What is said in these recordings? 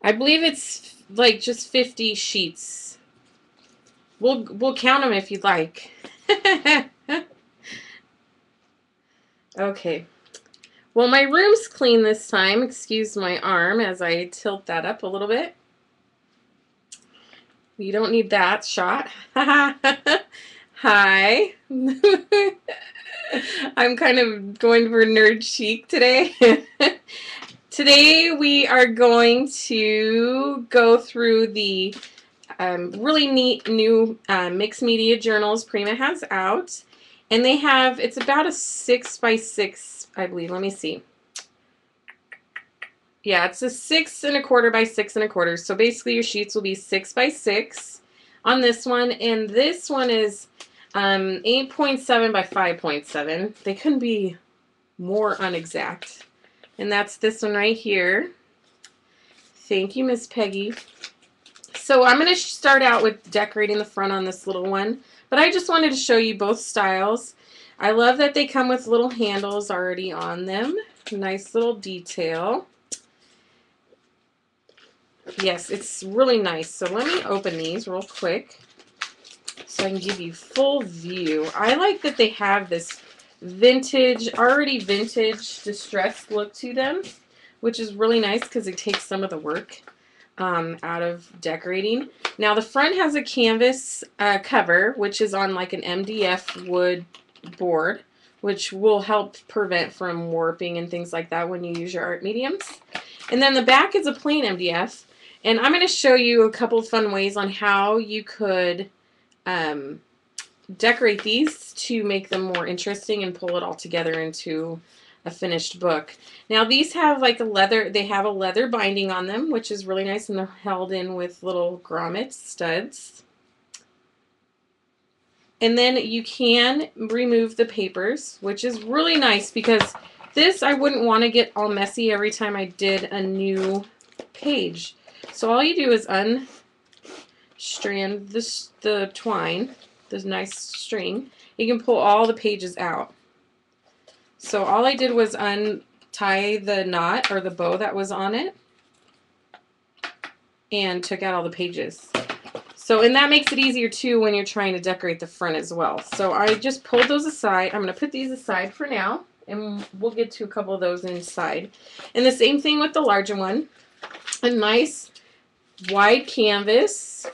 I believe it's like just 50 sheets. We'll count them if you'd like. Okay. Well, my room's clean this time. Excuse my arm as I tilt that up a little bit. You don't need that shot. Hi. I'm kind of going for nerd chic today. Today we are going to go through the really neat new mixed media journals Prima has out. And they have, it's about a 6x6, I believe. Let me see. Yeah, it's a 6 1/4 by 6 1/4. So basically your sheets will be 6x6 on this one. And this one is 8.7 by 5.7. They couldn't be more unexact. And that's this one right here. Thank you, Miss Peggy. So I'm going to start out with decorating the front on this little one. But I just wanted to show you both styles. I love that they come with little handles already on them. Nice little detail. Yes, it's really nice. So let me open these real quick so I can give you full view. I like that they have this vintage, already vintage distressed look to them, which is really nice because it takes some of the work out of decorating. Now the front has a canvas cover, which is on like an MDF wood board, which will help prevent from warping and things like that when you use your art mediums. And then the back is a plain MDF. And I'm going to show you a couple of fun ways on how you could decorate these to make them more interesting and pull it all together into a finished book. Now these have like a leather, they have a leather binding on them, which is really nice, and they're held in with little grommet studs. And then you can remove the papers, which is really nice because this I wouldn't want to get all messy every time I did a new page. So all you do is unstrand the twine, this nice string. You can pull all the pages out. So all I did was untie the knot or the bow that was on it and took out all the pages. So, and that makes it easier too when you're trying to decorate the front as well. So I just pulled those aside. I'm going to put these aside for now, and we'll get to a couple of those inside. And the same thing with the larger one. A nice wide canvas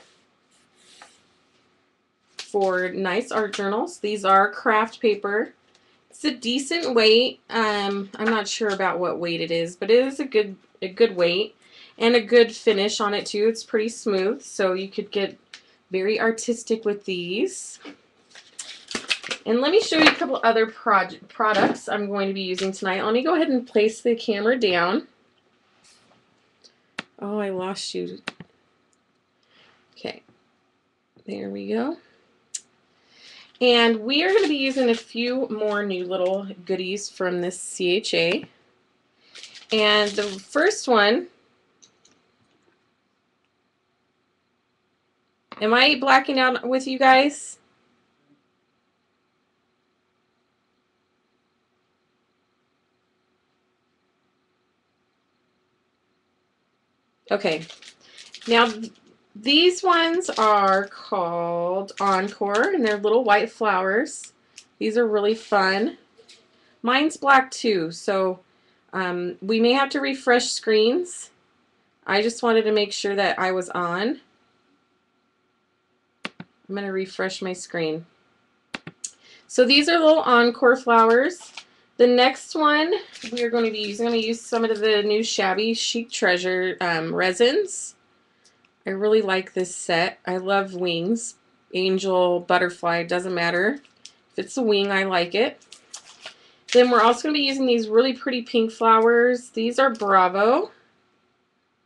for nice art journals. These are craft paper. It's a decent weight. I'm not sure about what weight it is, but it is a good weight and a good finish on it too. It's pretty smooth, so you could get very artistic with these. And let me show you a couple other products I'm going to be using tonight. Let me go ahead and place the camera down. Oh, I lost you. Okay, there we go. And we are going to be using a few more new little goodies from this SIIC. And the first one, am I blacking out with you guys? Okay. Now, these ones are called Encore, and they're little white flowers. These are really fun. Mine's black too, so we may have to refresh screens. I just wanted to make sure that I was on. I'm going to refresh my screen. So these are little Encore flowers. The next one we are going to be using, I'm going to use some of the new Shabby Chic Treasure resins. I really like this set. I love wings. Angel, butterfly, doesn't matter. If it's a wing, I like it. Then we're also going to be using these really pretty pink flowers. These are Bravo.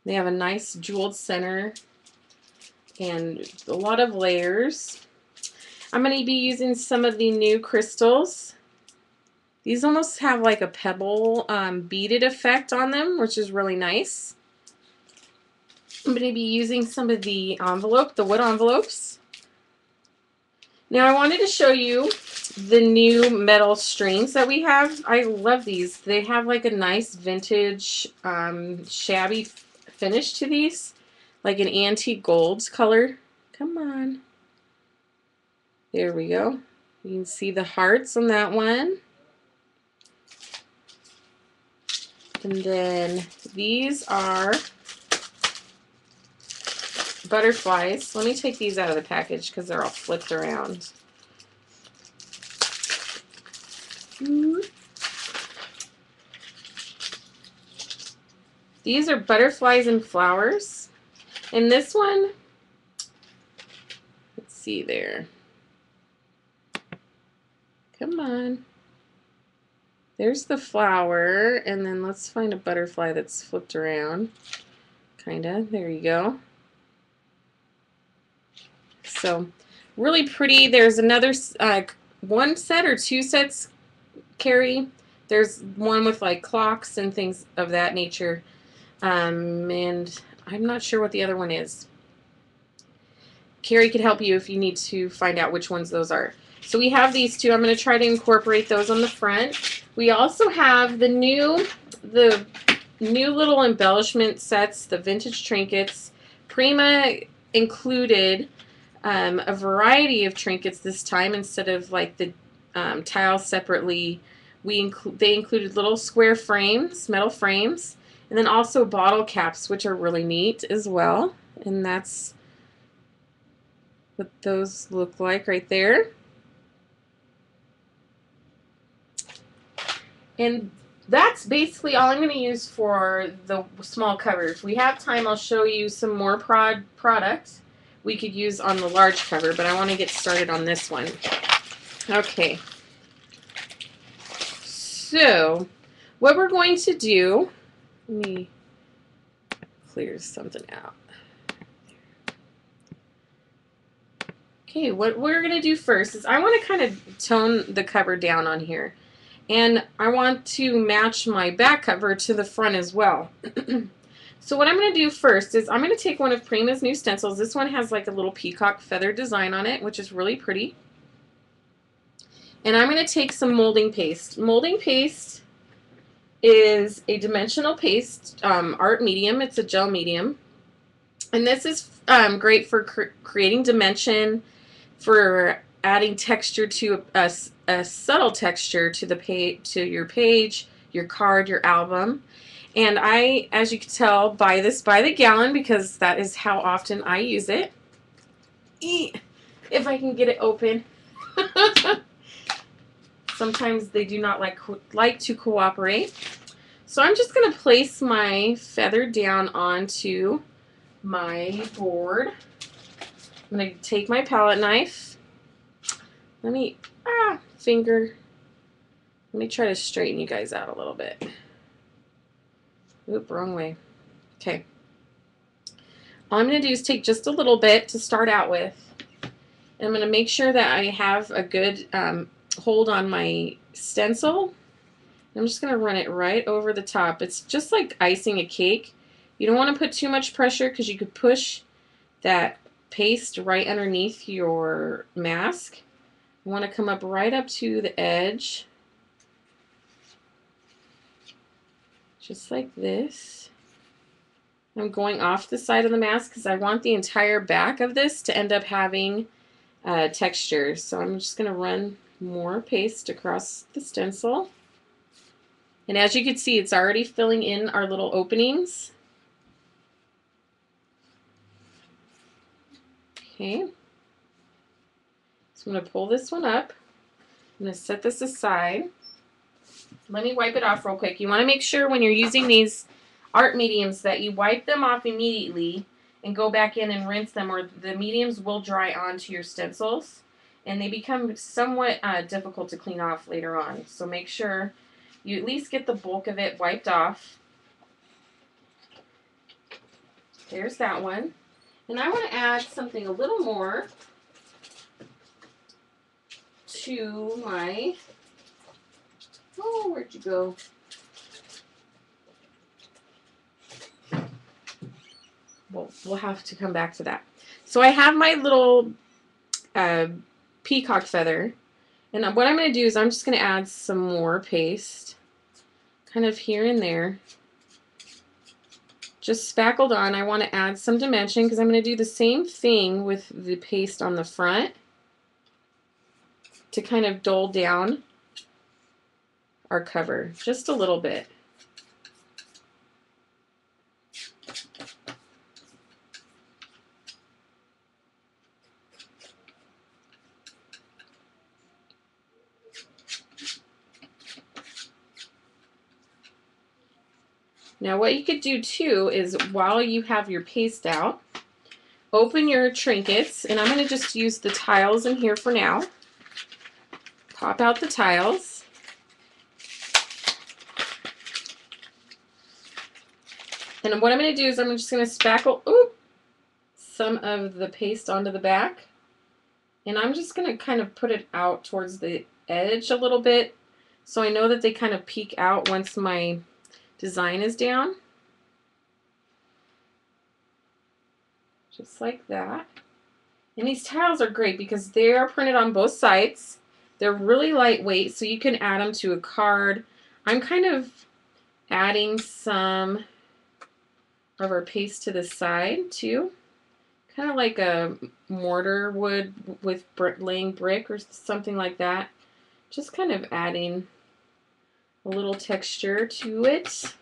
They have a nice jeweled center and a lot of layers. I'm going to be using some of the new crystals. These almost have like a pebble beaded effect on them, which is really nice. I'm going to be using some of the wood envelopes. Now I wanted to show you the new metal strings that we have. I love these. They have like a nice vintage shabby finish to these, like an antique gold color. Come on. There we go. You can see the hearts on that one. And then these are butterflies. Let me take these out of the package because they're all flipped around. These are butterflies and flowers. And this one, let's see there. Come on. There's the flower, and then let's find a butterfly that's flipped around. Kinda. There you go. So, really pretty. There's another one set or two sets, Carrie. There's one with like clocks and things of that nature. And I'm not sure what the other one is. Carrie could help you if you need to find out which ones those are. So we have these two. I'm going to try to incorporate those on the front. We also have the new little embellishment sets, the vintage trinkets. Prima included a variety of trinkets this time instead of like the tiles separately. They included little square frames, metal frames, and then also bottle caps, which are really neat as well. And that's what those look like right there. And that's basically all I'm going to use for the small cover. If we have time, I'll show you some more products we could use on the large cover, but I want to get started on this one. Okay. So, what we're going to do, let me clear something out. Okay, what we're going to do first is I want to kind of tone the cover down on here. And I want to match my back cover to the front as well. So what I'm going to do first is I'm going to take one of Prima's new stencils. This one has like a little peacock feather design on it, which is really pretty. And I'm going to take some molding paste. Molding paste is a dimensional paste, art medium. It's a gel medium. And this is great for creating dimension, for adding texture to a subtle texture to the your page, your card, your album. And I, as you can tell, buy this by the gallon because that is how often I use it. If I can get it open. Sometimes they do not like to cooperate. So I'm just going to place my feather down onto my board. I'm going to take my palette knife. Let me try to straighten you guys out a little bit. Oop, wrong way. Okay. All I'm going to do is take just a little bit to start out with. And I'm going to make sure that I have a good hold on my stencil. I'm just going to run it right over the top. It's just like icing a cake. You don't want to put too much pressure because you could push that paste right underneath your mask. I want to come up right up to the edge, just like this. I'm going off the side of the mask because I want the entire back of this to end up having texture. So I'm just going to run more paste across the stencil. And as you can see, it's already filling in our little openings. Okay. So I'm going to pull this one up. I'm going to set this aside. Let me wipe it off real quick. You want to make sure when you're using these art mediums that you wipe them off immediately and go back in and rinse them, or the mediums will dry onto your stencils and they become somewhat difficult to clean off later on. So make sure you at least get the bulk of it wiped off. There's that one. And I want to add something a little more to my, oh, where'd you go? Well, we'll have to come back to that. So I have my little peacock feather, and what I'm going to do is I'm just going to add some more paste, kind of here and there, just spackled on. I want to add some dimension because I'm going to do the same thing with the paste on the front to kind of dull down our cover just a little bit. Now what you could do too is while you have your paste out, open your trinkets, and I'm going to just use the tiles in here for now. Pop out the tiles. And what I'm going to do is I'm just going to spackle some of the paste onto the back. And I'm just going to kind of put it out towards the edge a little bit so I know that they kind of peek out once my design is down. Just like that. And these tiles are great because they are printed on both sides. They're really lightweight, so you can add them to a card. I'm kind of adding some of our paste to the side too. Kind of like a mortar would with laying brick or something like that. Just kind of adding a little texture to it.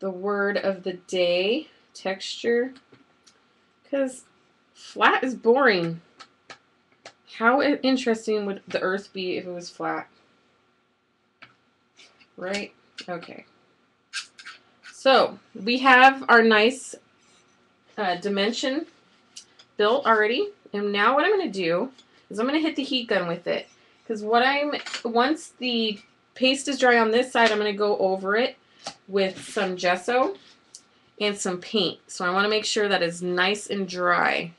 The word of the day, texture. Because flat is boring. How interesting would the earth be if it was flat? Right? Okay. So we have our nice dimension built already. And now what I'm going to do is I'm going to hit the heat gun with it. Because once the paste is dry on this side, I'm going to go over it with some gesso and some paint. So I want to make sure that it's nice and dry.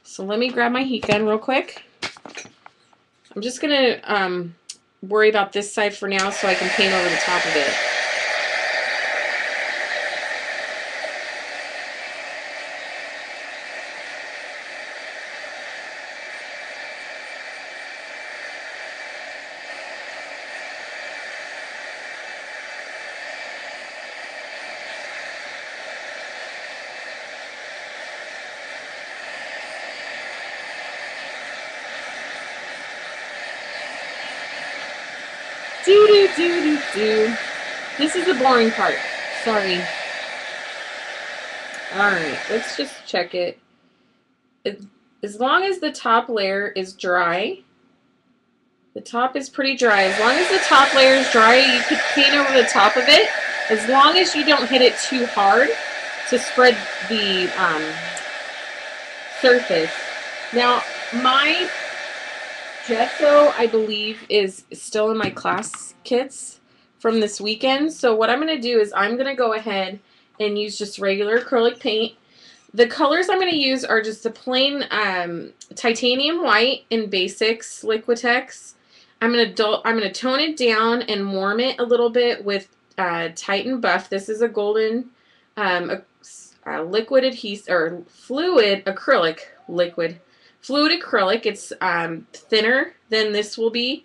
So let me grab my heat gun real quick. I'm just going to worry about this side for now so I can paint over the top of it. Do. This is the boring part. Sorry. Alright, let's just check it. As long as the top layer is dry, the top is pretty dry. As long as the top layer is dry, you could paint over the top of it. As long as you don't hit it too hard to spread the surface. Now, my gesso, I believe, is still in my class kits from this weekend. So what I'm going to do is I'm going to go ahead and use just regular acrylic paint. The colors I'm going to use are just the plain titanium white in Basics Liquitex. I'm going to tone it down and warm it a little bit with Titan Buff. This is a golden liquid adhesive or fluid acrylic liquid. Fluid acrylic. It's thinner than this will be.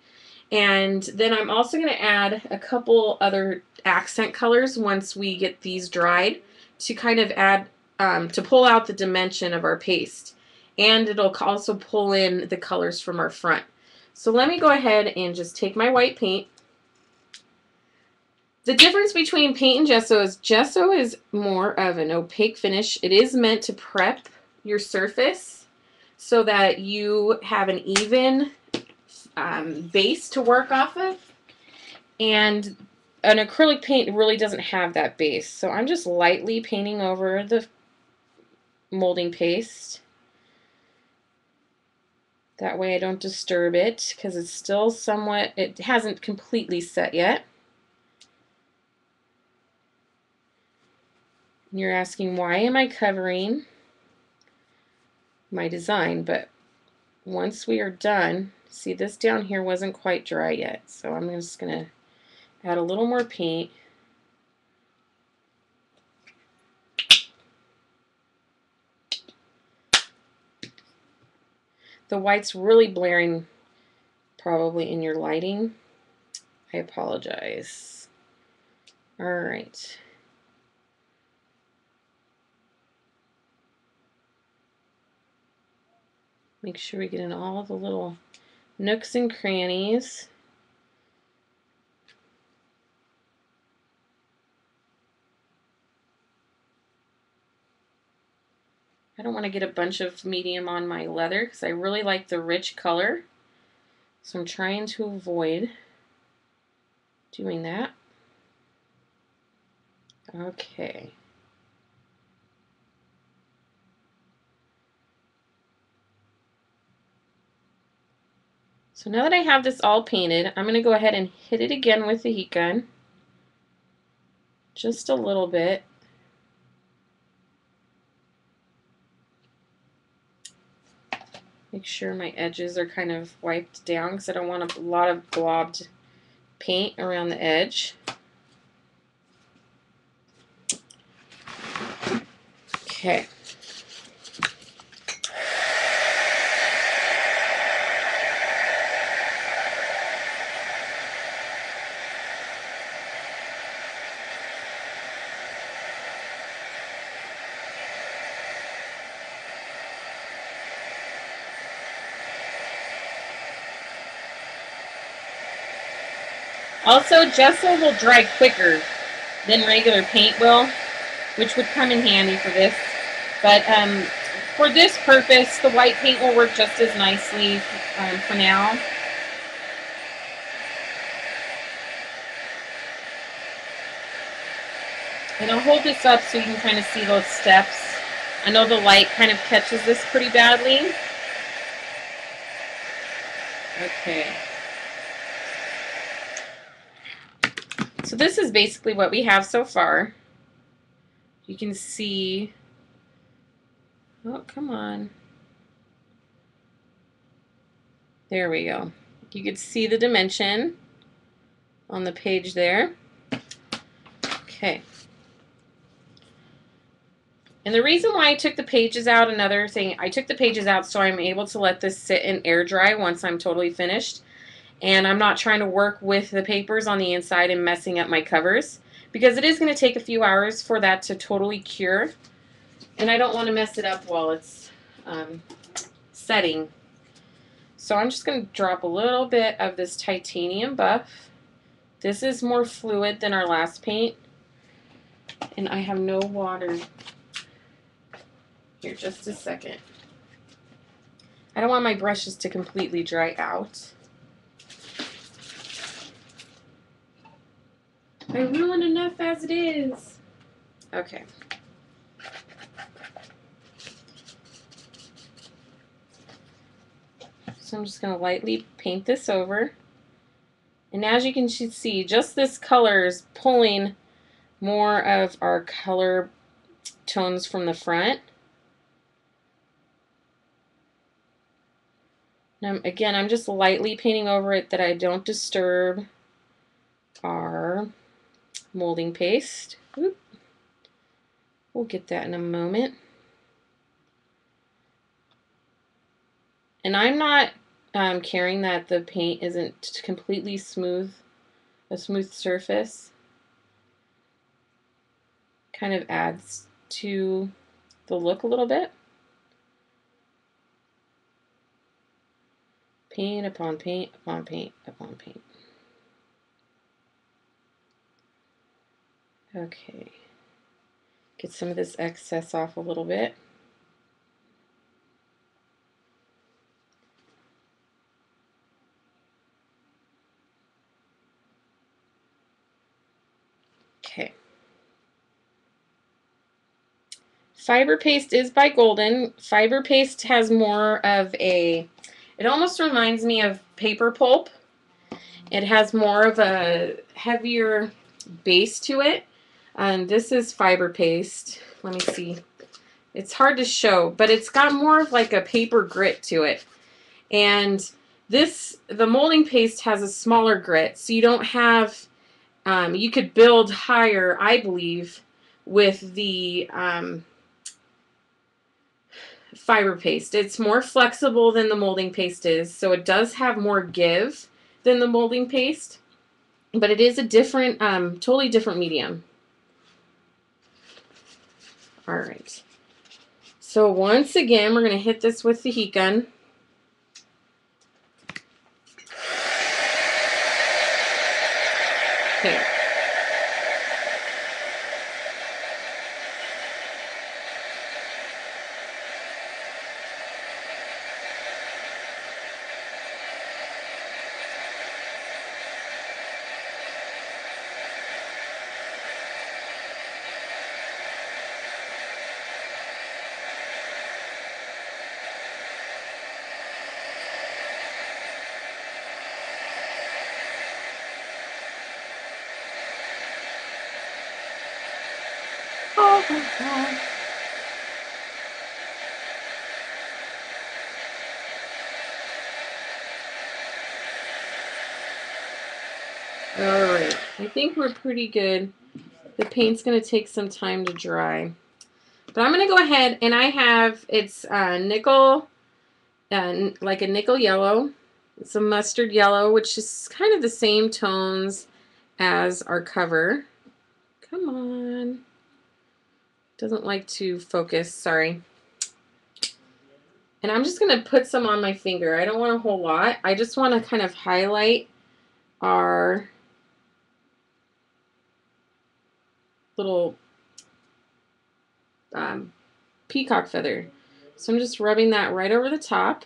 And then I'm also going to add a couple other accent colors once we get these dried to kind of add, to pull out the dimension of our paste. And it'll also pull in the colors from our front. So let me go ahead and just take my white paint. The difference between paint and gesso is more of an opaque finish. It is meant to prep your surface so that you have an even base to work off of, and an acrylic paint really doesn't have that base. So I'm just lightly painting over the molding paste. That way I don't disturb it because it's still somewhat, it hasn't completely set yet. You're asking, why am I covering my design? But once we are done, see, this down here wasn't quite dry yet, so I'm just going to add a little more paint. The white's really blaring probably in your lighting. I apologize. All right. Make sure we get in all the little nooks and crannies. I don't want to get a bunch of medium on my leather because I really like the rich color. So I'm trying to avoid doing that. Okay. So now that I have this all painted, I'm going to go ahead and hit it again with the heat gun. Just a little bit. Make sure my edges are kind of wiped down because I don't want a lot of blobbed paint around the edge. Okay. Also, gesso will dry quicker than regular paint will, which would come in handy for this. But for this purpose, the white paint will work just as nicely for now. And I'll hold this up so you can kind of see those steps. I know the light kind of catches this pretty badly. Okay. So this is basically what we have so far. You can see, oh, come on. There we go. You can see the dimension on the page there. Okay. And the reason why I took the pages out, another thing, I took the pages out so I'm able to let this sit and air dry once I'm totally finished. And I'm not trying to work with the papers on the inside and messing up my covers, because it is going to take a few hours for that to totally cure. And I don't want to mess it up while it's setting. So I'm just going to drop a little bit of this titanium buff. This is more fluid than our last paint. And I have no water. Here, just a second. I don't want my brushes to completely dry out. I ruined enough as it is. Okay. So I'm just going to lightly paint this over. And as you can see, just this color is pulling more of our color tones from the front. Now, again, I'm just lightly painting over it that I don't disturb our molding paste. Oop. We'll get that in a moment. And I'm not caring that the paint isn't completely smooth, a smooth surface. Kind of adds to the look a little bit. Paint upon paint upon paint upon paint. Okay. Get some of this excess off a little bit. Okay. Fiber paste is by Golden. Fiber paste has more of a, it almost reminds me of paper pulp. It has more of a heavier base to it. And this is fiber paste. Let me see. It's hard to show, but it's got more of like a paper grit to it. And this, the molding paste has a smaller grit, so you don't have, you could build higher, I believe, with the fiber paste. It's more flexible than the molding paste is, so it does have more give than the molding paste, but it is a different, totally different medium. All right. So once again, we're going to hit this with the heat gun. Okay. Oh my God. All right, I think we're pretty good. The paint's going to take some time to dry. But I'm going to go ahead, and I have, it's nickel, like a nickel yellow. It's a mustard yellow, which is kind of the same tones as our cover. Come on. Doesn't like to focus, sorry. And I'm just going to put some on my finger. I don't want a whole lot. I just want to kind of highlight our little peacock feather. So I'm just rubbing that right over the top.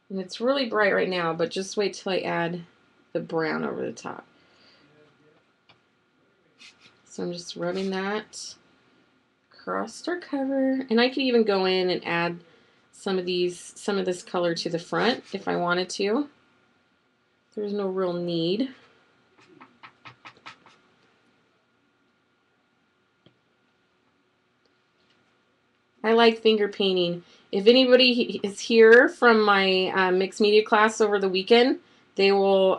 And it's really bright right now, but just wait till I add the brown over the top. So I'm just rubbing that across our cover. And I could even go in and add some of this color to the front if I wanted to. There's no real need. I like finger painting. If anybody is here from my mixed media class over the weekend, they will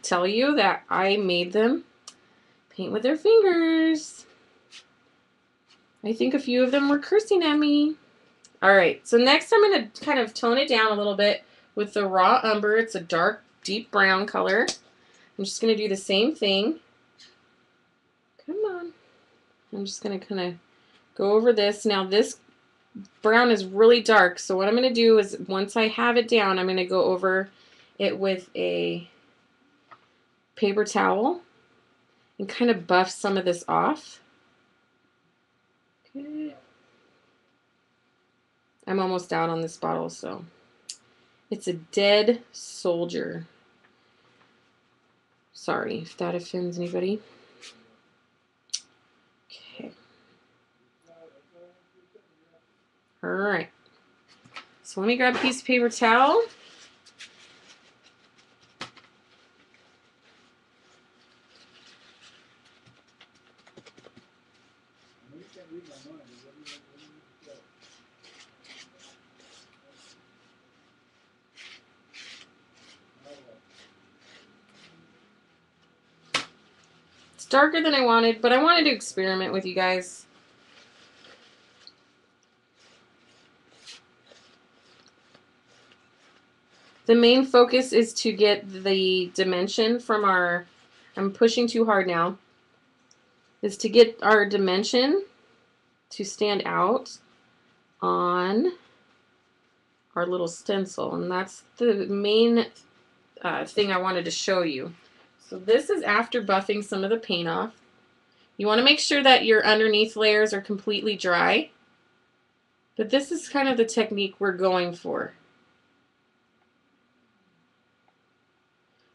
tell you that I made them paint with their fingers. I think a few of them were cursing at me. All right, so next I'm going to kind of tone it down a little bit with the raw umber. It's a dark, deep brown color. I'm just going to do the same thing. Come on. I'm just going to kind of go over this. Now this brown is really dark, so what I'm going to do is once I have it down, I'm going to go over it with a paper towel and kind of buff some of this off. Okay. I'm almost out on this bottle, so it's a Dead Soldier. Sorry if that offends anybody. Okay. All right. So let me grab a piece of paper towel. It's darker than I wanted, but I wanted to experiment with you guys. The main focus is to get the dimension from our, I'm pushing too hard now, is to get our dimension to stand out on our little stencil. And that's the main thing I wanted to show you. So this is after buffing some of the paint off. You want to make sure that your underneath layers are completely dry. But this is kind of the technique we're going for.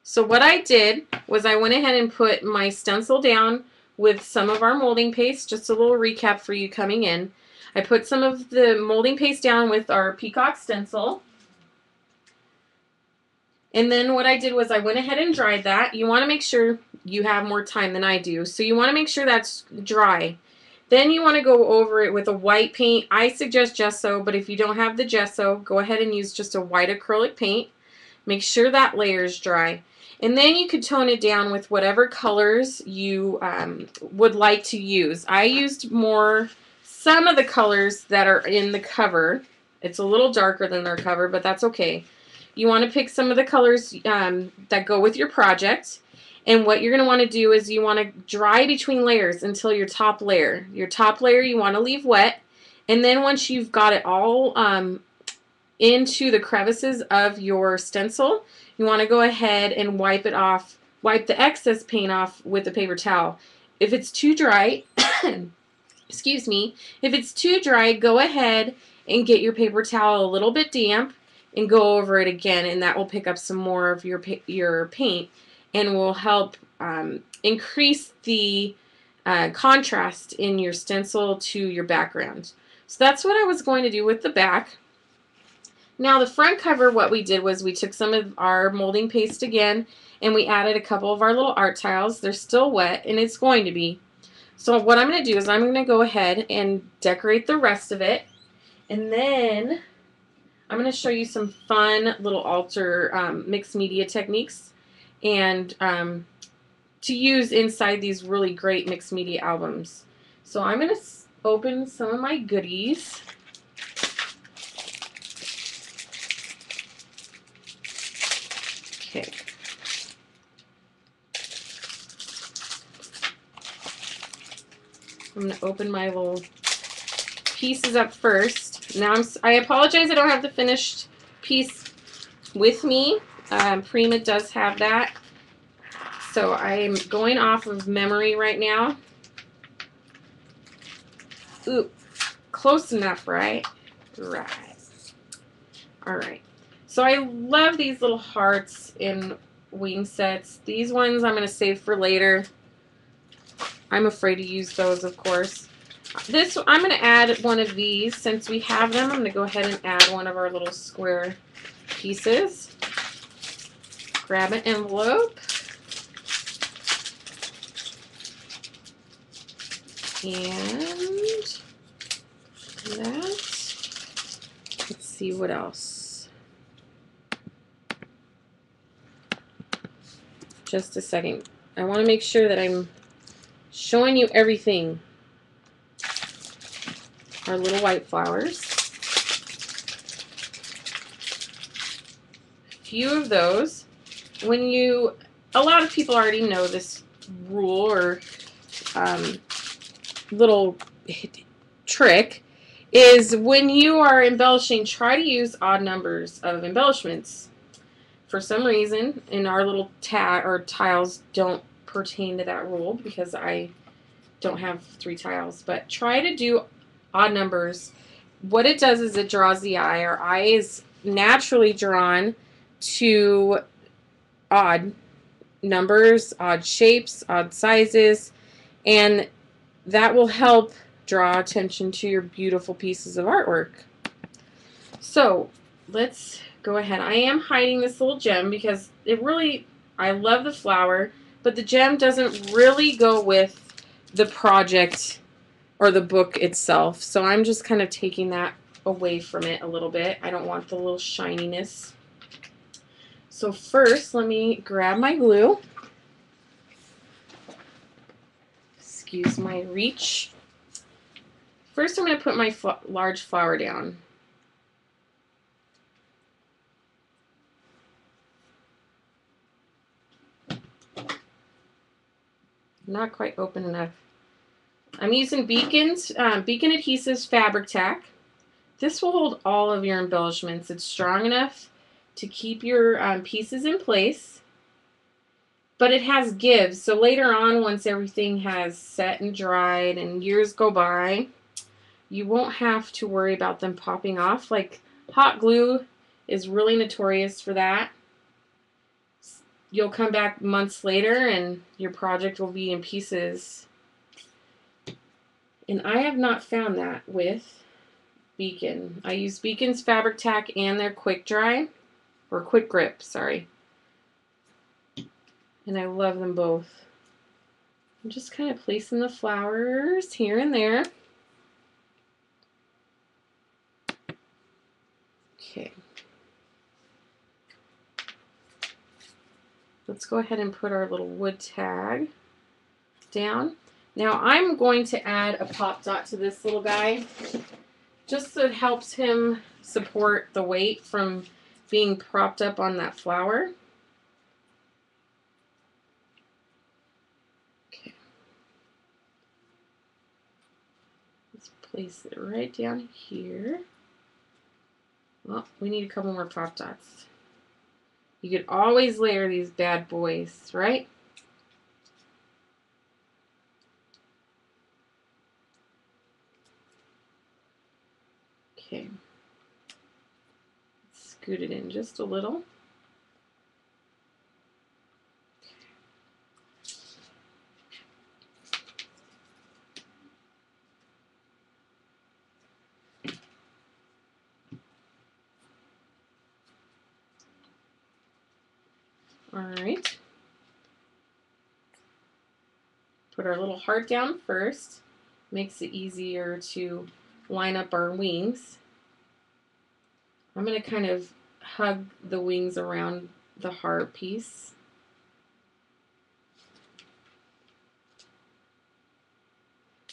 So what I did was I went ahead and put my stencil down with some of our molding paste, just a little recap for you coming in. I put some of the molding paste down with our peacock stencil. And then what I did was I went ahead and dried that. You want to make sure you have more time than I do. So you want to make sure that's dry. Then you want to go over it with a white paint. I suggest gesso, but if you don't have the gesso, go ahead and use just a white acrylic paint. Make sure that layer is dry. And then you could tone it down with whatever colors you would like to use. I used some of the colors that are in the cover. It's a little darker than their cover, but that's okay. You want to pick some of the colors that go with your project. And what you're going to want to do is you want to dry between layers until your top layer. Your top layer you want to leave wet. And then once you've got it all into the crevices of your stencil, you want to go ahead and wipe it off, wipe the excess paint off with a paper towel. If it's too dry, excuse me, if it's too dry, go ahead and get your paper towel a little bit damp and go over it again, and that will pick up some more of your paint and will help increase the contrast in your stencil to your background. So that's what I was going to do with the back. Now the front cover, what we did was we took some of our molding paste again and we added a couple of our little art tiles. They're still wet, and it's going to be. So what I'm going to do is I'm going to go ahead and decorate the rest of it, and then I'm going to show you some fun little altar mixed media techniques and to use inside these really great mixed media albums. So I'm going to open some of my goodies. Okay. I'm going to open my little pieces up first. Now I apologize I don't have the finished piece with me. Prima does have that. So I'm going off of memory right now. Ooh, close enough, right? Right. All right. So I love these little hearts in wing sets. These ones I'm going to save for later. I'm afraid to use those, of course. I'm going to add one of these. Since we have them, I'm going to go ahead and add one of our little square pieces. Grab an envelope. And that. Let's see what else. Just a second. I want to make sure that I'm showing you everything. Our little white flowers. A few of those. A lot of people already know this rule or little trick, is when you are embellishing, try to use odd numbers of embellishments. For some reason, in our little tiles don't pertain to that rule because I don't have 3 tiles, but try to do odd numbers. What it does is it draws the eye. Our eye is naturally drawn to odd numbers, odd shapes, odd sizes, and that will help draw attention to your beautiful pieces of artwork. So let's go ahead. I am hiding this little gem because I love the flower, but the gem doesn't really go with the project or the book itself. So I'm just kind of taking that away from it a little bit. I don't want the little shininess. So first, let me grab my glue. Excuse my reach. First, I'm going to put my large flower down. Not quite open enough. I'm using Beacon Adhesives Fabric Tack. This will hold all of your embellishments. It's strong enough to keep your pieces in place, but it has give. So later on, once everything has set and dried and years go by, you won't have to worry about them popping off. Like hot glue is really notorious for that. You'll come back months later and your project will be in pieces. And I have not found that with Beacon. I use Beacon's Fabric Tack and their Quick Dry, or Quick Grip, sorry. And I love them both. I'm just kind of placing the flowers here and there. Okay. Let's go ahead and put our little wood tag down. Now I'm going to add a pop dot to this little guy, just so it helps him support the weight from being propped up on that flower. Okay. Let's place it right down here. Well, we need a couple more pop dots. You could always layer these bad boys, right? Okay. Scoot it in just a little. All right. Put our little heart down first. Makes it easier to line up our wings. I'm going to kind of hug the wings around the heart piece.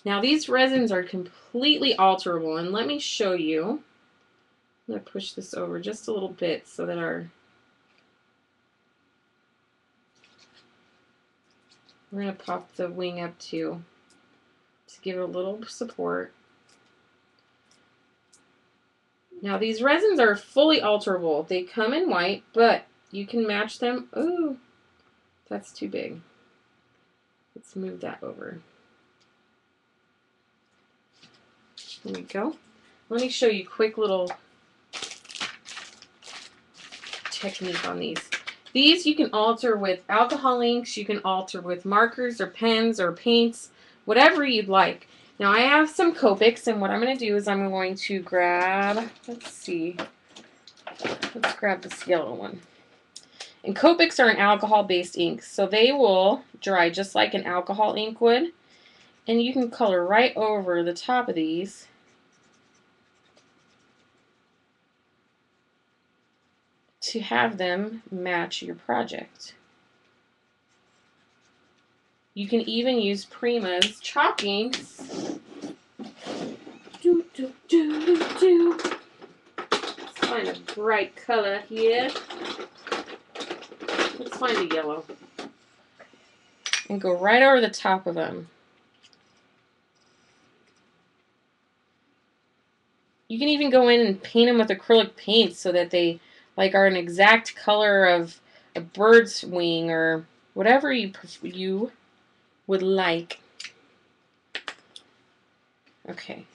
Now these resins are completely alterable, and let me show you. I'm going to push this over just a little bit so that we're going to pop the wing up too, to give it a little support. Now these resins are fully alterable. They come in white, but you can match them. Ooh, that's too big. Let's move that over. There we go. Let me show you a quick little technique on these. These you can alter with alcohol inks, you can alter with markers or pens or paints, whatever you'd like. Now I have some Copics, and what I'm going to do is I'm going to grab, let's grab this yellow one. And Copics are an alcohol-based ink, so they will dry just like an alcohol ink would. And you can color right over the top of these. To have them match your project. You can even use Prima's chalk inks. Let's find a bright color here. Let's find a yellow. And go right over the top of them. You can even go in and paint them with acrylic paint so that they are an exact color of a bird's wing or whatever you would like. Okay.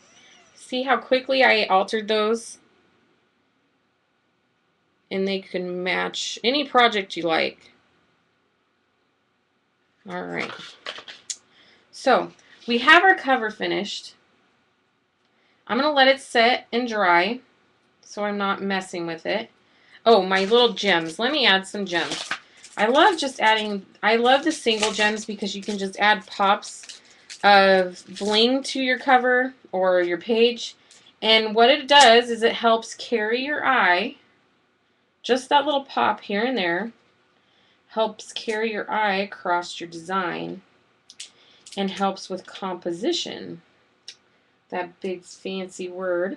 See how quickly I altered those? And they can match any project you like. All right. So we have our cover finished. I'm going to let it set and dry so I'm not messing with it. Oh, my little gems. Let me add some gems. I love the single gems because you can just add pops of bling to your cover or your page. And what it does is it helps carry your eye. Just that little pop here and there helps carry your eye across your design and helps with composition. That big fancy word.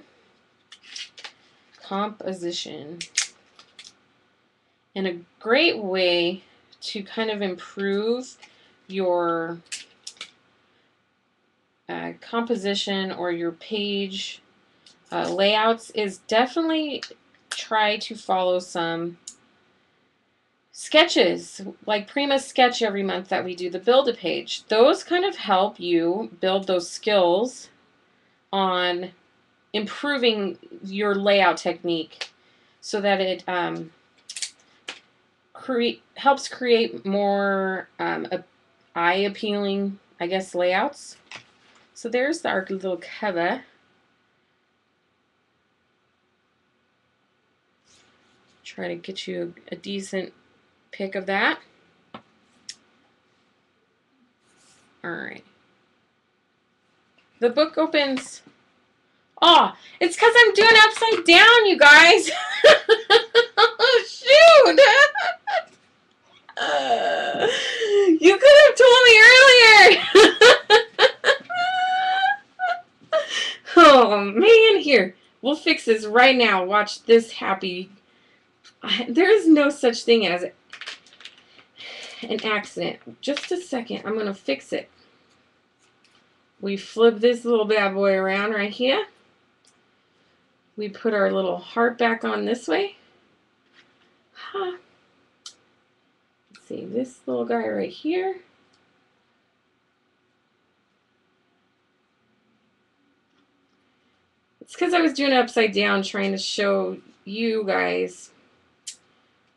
Composition. And a great way to kind of improve your composition or your page layouts is definitely try to follow some sketches, like Prima's sketch every month that we do, the Build-A-Page. Those kind of help you build those skills on improving your layout technique so that it helps create more eye-appealing, I guess, layouts. So there's our little cover. Try to get you a decent pic of that. All right. The book opens. Oh, it's because I'm doing upside down, you guys. Oh, shoot. You could have told me earlier. Oh, man. Here, we'll fix this right now. Watch this happy. There is no such thing as an accident. Just a second. I'm going to fix it. We flip this little bad boy around right here. we put our little heart back on this way. Huh. Let's see, this little guy right here. It's because I was doing it upside down trying to show you guys.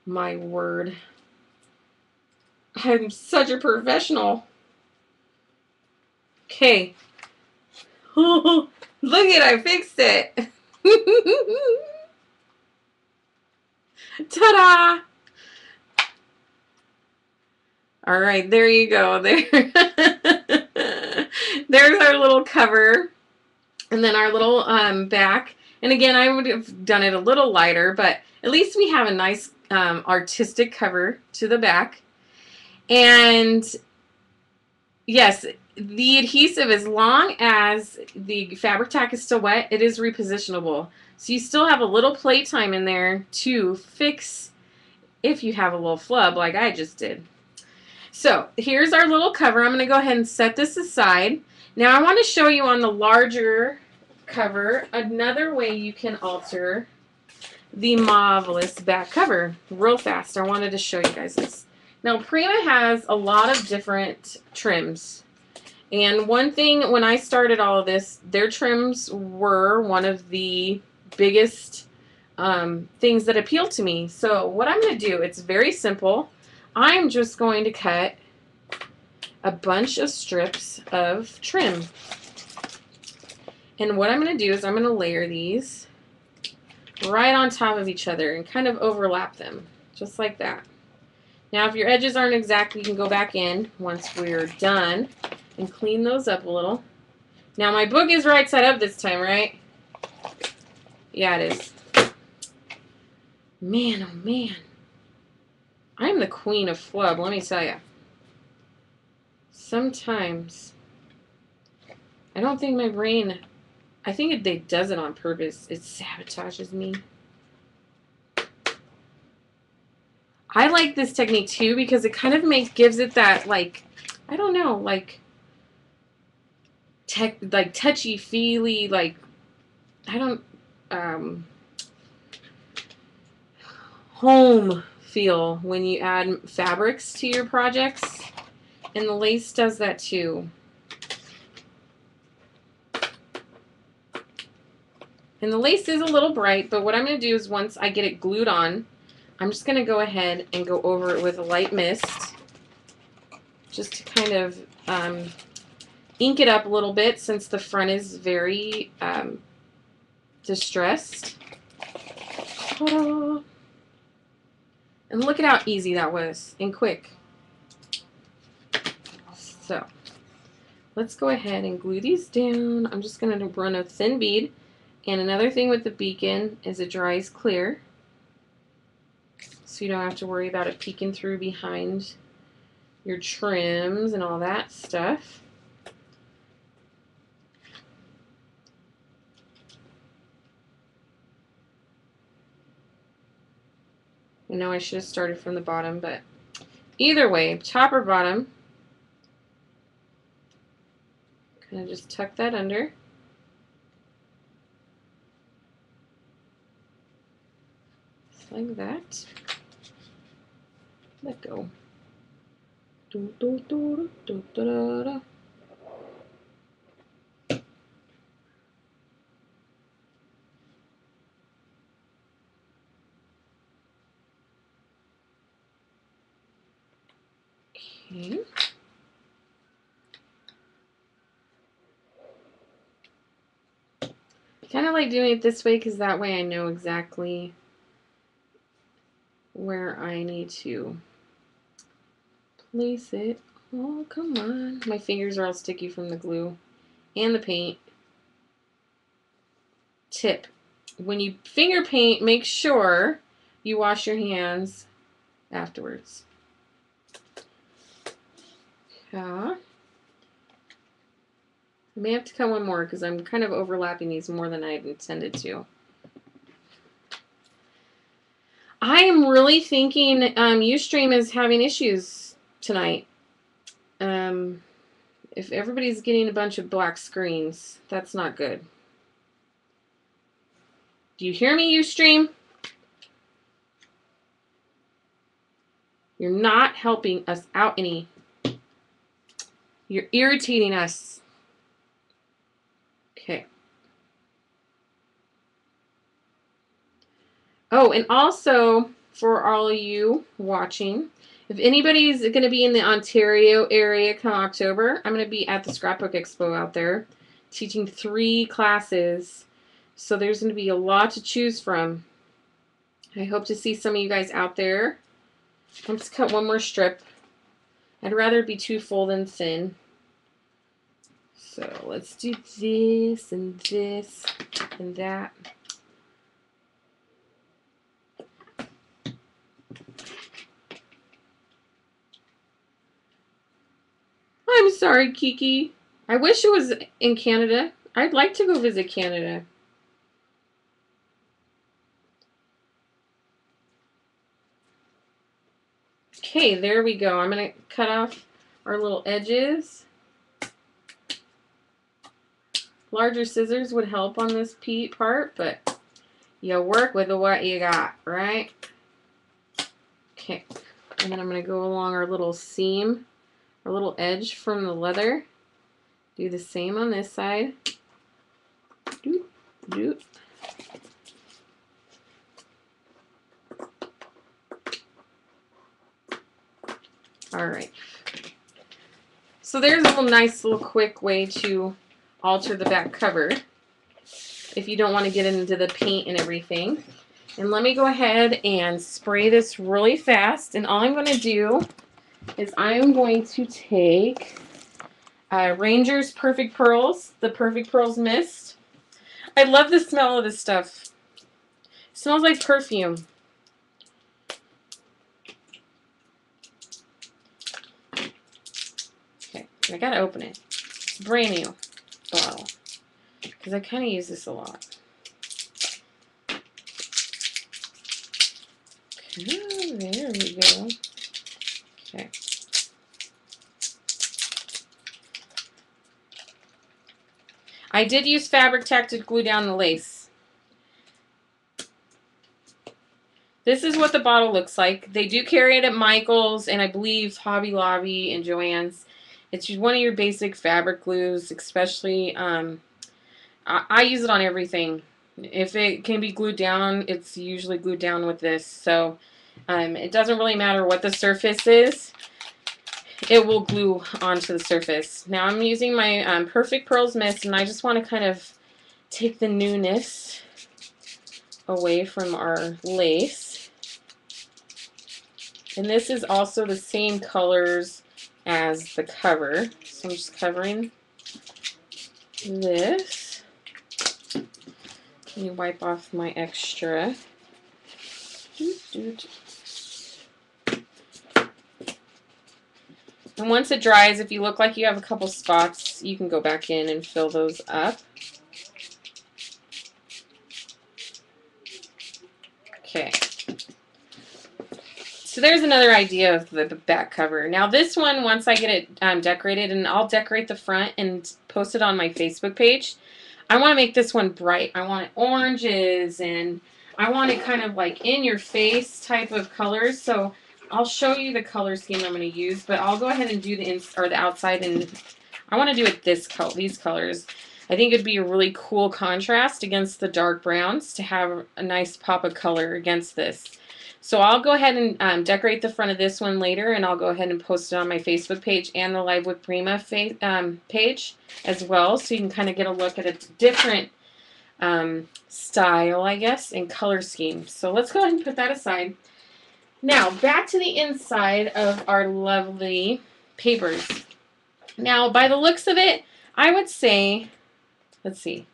My word. I'm such a professional. Okay. Look at, I fixed it. Ta-da! All right, there you go. There. There's our little cover. And then our little back. And again, I would have done it a little lighter, but at least we have a nice artistic cover to the back. And yes, the adhesive, as long as the fabric tack is still wet, it is repositionable. So you still have a little play time in there to fix if you have a little flub like I just did. So here's our little cover. I'm going to go ahead and set this aside. Now I want to show you on the larger cover another way you can alter the marvelous back cover real fast. I wanted to show you guys this. Now Prima has a lot of different trims. And one thing, when I started all of this, their trims were one of the biggest things that appealed to me. So what I'm going to do, it's very simple. I'm just going to cut a bunch of strips of trim. And what I'm going to do is I'm going to layer these right on top of each other and kind of overlap them, just like that. Now, if your edges aren't exact, you can go back in once we're done and clean those up a little. Now, my book is right side up this time, right? Yeah, it is. Man, oh man. I'm the queen of flub, let me tell you. Sometimes, I don't think my brain, I think it does it on purpose. It sabotages me. I like this technique too because it kind of gives it that, like, I don't know, like touchy-feely, like, I don't, home feel when you add fabrics to your projects. And the lace does that too. And the lace is a little bright, but what I'm going to do is once I get it glued on, I'm just going to go ahead and go over it with a light mist just to kind of ink it up a little bit since the front is very distressed. Ta-da! And look at how easy that was and quick. So let's go ahead and glue these down. I'm just going to run a thin bead. And another thing with the beacon is it dries clear. So you don't have to worry about it peeking through behind your trims and all that stuff. I know I should have started from the bottom, but either way, top or bottom, kind of just tuck that under. Just like that. Let go. Do, do, do, do, do, do, do. Okay. I kind of like doing it this way because that way I know exactly where I need to place it. Oh, come on. My fingers are all sticky from the glue and the paint. Tip. When you finger paint, make sure you wash your hands afterwards. Yeah. I may have to cut one more because I'm kind of overlapping these more than I had intended to. I am really thinking Ustream is having issues tonight. If everybody's getting a bunch of black screens, that's not good. Do you hear me, Ustream? You're not helping us out any. You're irritating us. Okay. Oh, and also for all of you watching, if anybody's going to be in the Ontario area come October, I'm going to be at the Scrapbook Expo out there teaching 3 classes. So there's going to be a lot to choose from. I hope to see some of you guys out there. I'm just cut one more strip. I'd rather be too full than thin. So let's do this and that. I'm sorry, Kiki. I wish it was in Canada. I'd like to go visit Canada. Okay, there we go. I'm going to cut off our little edges. Larger scissors would help on this part, but you work with what you got, right? Okay, and then I'm going to go along our little seam, our little edge from the leather. Do the same on this side. Doop, doop. All right. So there's a little nice little quick way to alter the back cover if you don't want to get into the paint and everything. And let me go ahead and spray this really fast. And all I'm going to do is I'm going to take Ranger's Perfect Pearls, the Perfect Pearls Mist. I love the smell of this stuff. It smells like perfume. Okay, I gotta open it. It's a brand new bottle because I kind of use this a lot. Oh, there we go. Okay. I did use fabric tack to glue down the lace. This is what the bottle looks like. They do carry it at Michael's and I believe Hobby Lobby and Joann's. It's one of your basic fabric glues, especially, I use it on everything. If it can be glued down, it's usually glued down with this. So it doesn't really matter what the surface is. It will glue onto the surface. Now I'm using my Perfect Pearls Mist, and I just want to kind of take the newness away from our lace. And this is also the same colors as the cover. So I'm just covering this. Let me wipe off my extra. And once it dries, if you look like you have a couple spots, you can go back in and fill those up. Okay. So there's another idea of the back cover. Now this one, once I get it decorated, and I'll decorate the front and post it on my Facebook page, I want to make this one bright. I want it oranges, and I want it kind of like in your face type of colors. So I'll show you the color scheme I'm going to use, but I'll go ahead and do the outside, and I want to do it these colors. I think it'd be a really cool contrast against the dark browns to have a nice pop of color against this. So I'll go ahead and decorate the front of this one later, and I'll go ahead and post it on my Facebook page and the Live with Prima page as well, so you can kind of get a look at a different style, I guess, and color scheme. So let's go ahead and put that aside. Now, back to the inside of our lovely papers. Now, by the looks of it, I would say, let's see.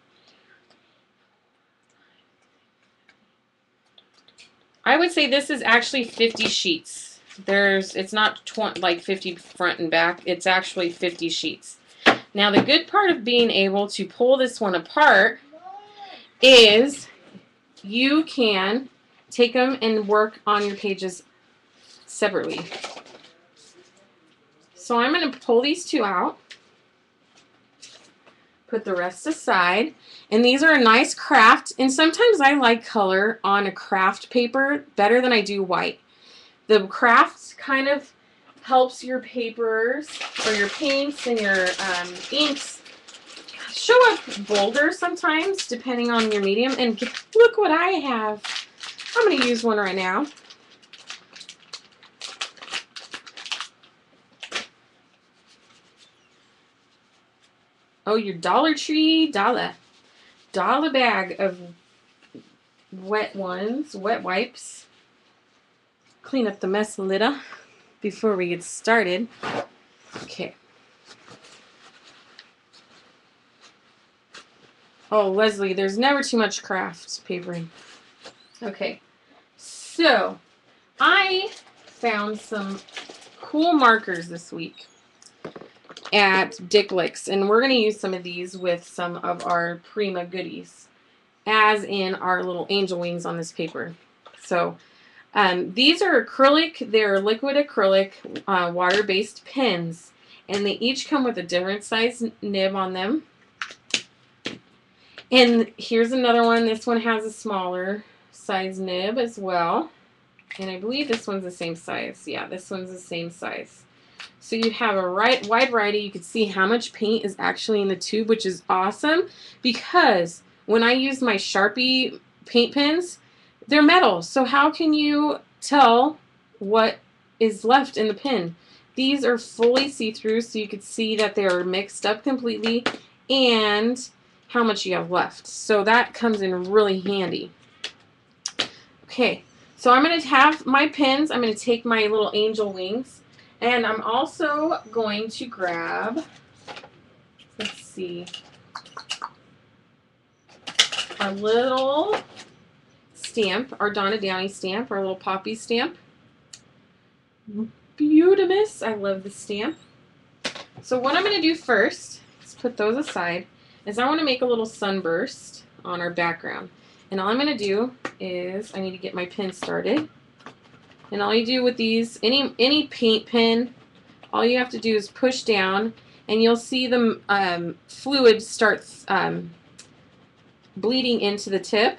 I would say this is actually 50 sheets. It's not like 50 front and back. It's actually 50 sheets. Now, the good part of being able to pull this one apart is you can take them and work on your pages separately. So I'm going to pull these two out. Put the rest aside. And these are a nice craft. And sometimes I like color on a craft paper better than I do white. The craft kind of helps your papers or your paints and your inks show up bolder sometimes depending on your medium. And look what I have. I'm going to use one right now. Oh, your Dollar Tree dollar bag of wet wipes. Clean up the mess a little before we get started. Okay. Oh, Leslie, there's never too much craft papering. Okay. So, I found some cool markers this week at Dick Licks, and we're going to use some of these with some of our Prima goodies, as in our little angel wings on this paper. So these are acrylic, they're liquid acrylic water-based pens, and they each come with a different size nib on them. And here's another one. This one has a smaller size nib as well, and I believe this one's the same size. Yeah, this one's the same size. So you have a wide variety. You can see how much paint is actually in the tube, which is awesome, because when I use my Sharpie paint pens, they're metal. So how can you tell what is left in the pen? These are fully see-through, so you can see that they are mixed up completely and how much you have left. So that comes in really handy. Okay, so I'm going to have my pens. I'm going to take my little angel wings. And I'm also going to grab, let's see, our little stamp, our Donna Downey stamp, our little poppy stamp. Beautimous. I love the stamp. So what I'm going to do first, let's put those aside, is I want to make a little sunburst on our background. And all I'm going to do is I need to get my pen started. And all you do with these, any paint pen, all you have to do is push down, and you'll see the fluid start bleeding into the tip.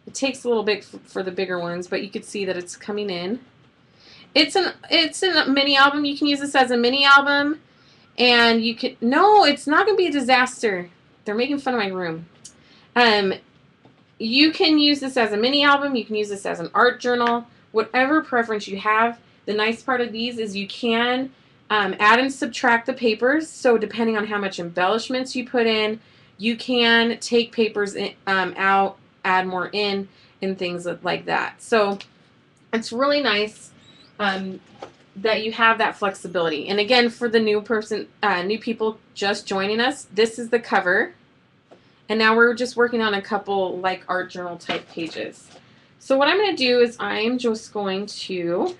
It takes a little bit for the bigger ones, but you can see that it's coming in. It's a mini album. You can use this as a mini album, and you can. No, it's not going to be a disaster. They're making fun of my room. You can use this as a mini album. You can use this as an art journal. Whatever preference you have. The nice part of these is you can add and subtract the papers. So depending on how much embellishments you put in, you can take papers out, add more in, and things like that. So it's really nice that you have that flexibility. And again, for the new people just joining us, this is the cover. And now we're just working on a couple like art journal type pages. So what I'm going to do is I'm just going to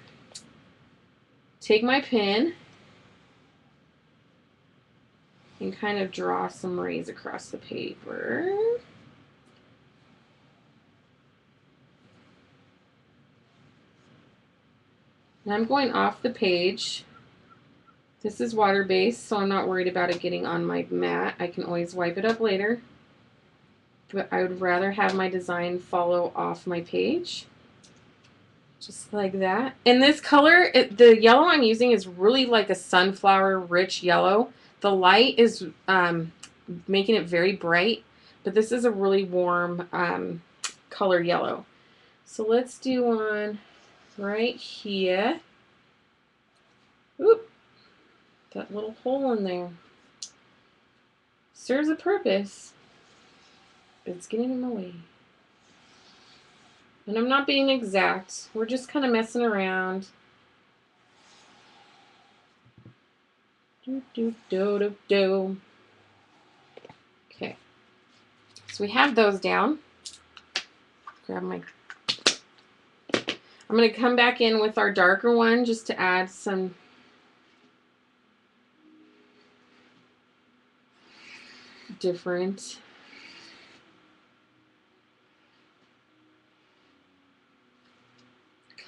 take my pen and kind of draw some rays across the paper. And I'm going off the page. This is water-based, so I'm not worried about it getting on my mat. I can always wipe it up later. But I would rather have my design follow off my page. Just like that. And this color, the yellow I'm using is really like a sunflower rich yellow. The light is making it very bright, but this is a really warm color yellow. So let's do one right here. Oop, that little hole in there. Serves a purpose. It's getting in my way. And I'm not being exact. We're just kind of messing around. Okay. So we have those down. Grab my... I'm going to come back in with our darker one just to add some different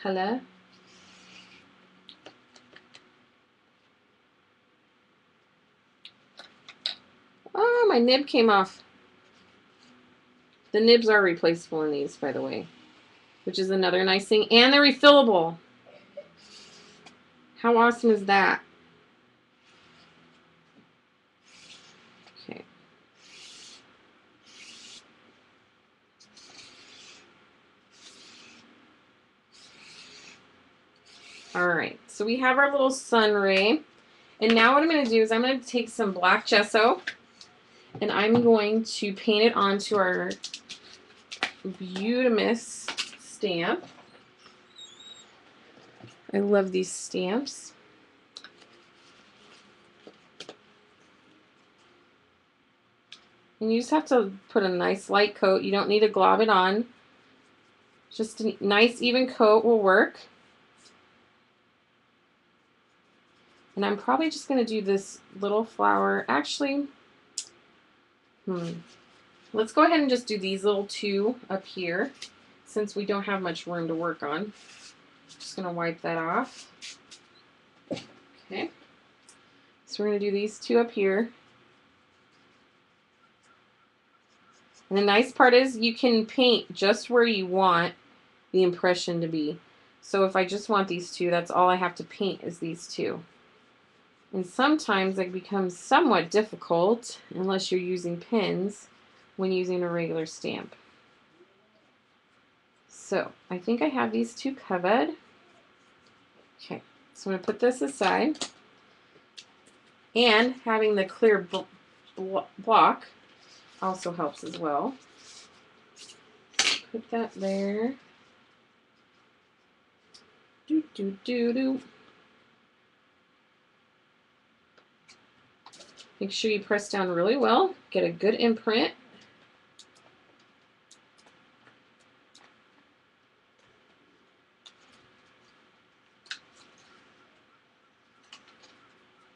color. my nib came off. The nibs are replaceable in these, by the way, which is another nice thing. And they're refillable. How awesome is that? Okay. All right, so we have our little sun ray. And now what I'm going to do is I'm going to take some black gesso and I'm going to paint it onto our Beautimus stamp. I love these stamps. And you just have to put a nice light coat. You don't need to glob it on. Just a nice even coat will work. And I'm probably just going to do this little flower. Actually, let's go ahead and just do these little two up here since we don't have much room to work on. Just going to wipe that off. Okay. So we're going to do these two up here. And the nice part is you can paint just where you want the impression to be. So if I just want these two, that's all I have to paint is these two. And sometimes it becomes somewhat difficult unless you're using pens when using a regular stamp. So I think I have these two covered. Okay, so I'm going to put this aside. And having the clear block also helps as well. Put that there. Do, do, do, do. Make sure you press down really well. Get a good imprint.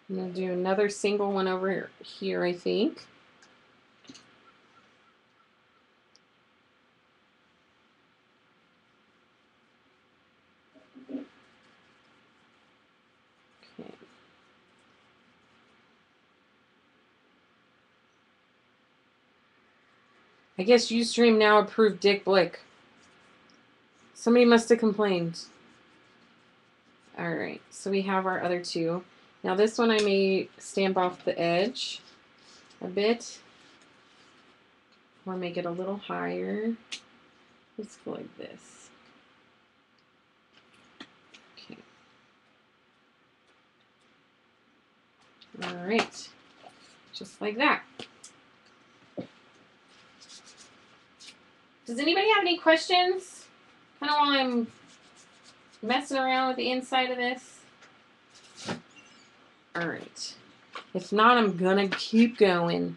I'm going to do another single one over here, I think. Okay. I guess Ustream now approved Dick Blick. Somebody must have complained. Alright, so we have our other two. Now this one I may stamp off the edge a bit. Or make it a little higher. Let's go like this. Okay. Alright. Just like that. Does anybody have any questions? Kind of while I'm messing around with the inside of this. Alright. If not, I'm gonna keep going.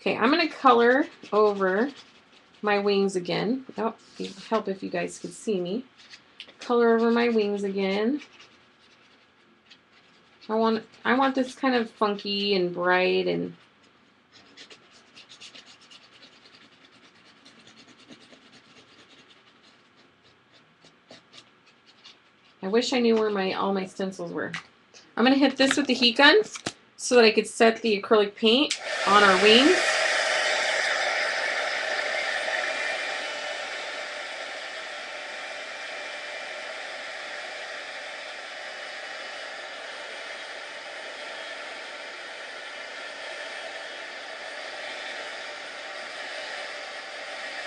Okay, I'm gonna color over my wings again. Oh, it would help if you guys could see me. Color over my wings again. I want this kind of funky and bright and I wish I knew where all my stencils were. I'm going to hit this with the heat gun so that I could set the acrylic paint on our wings.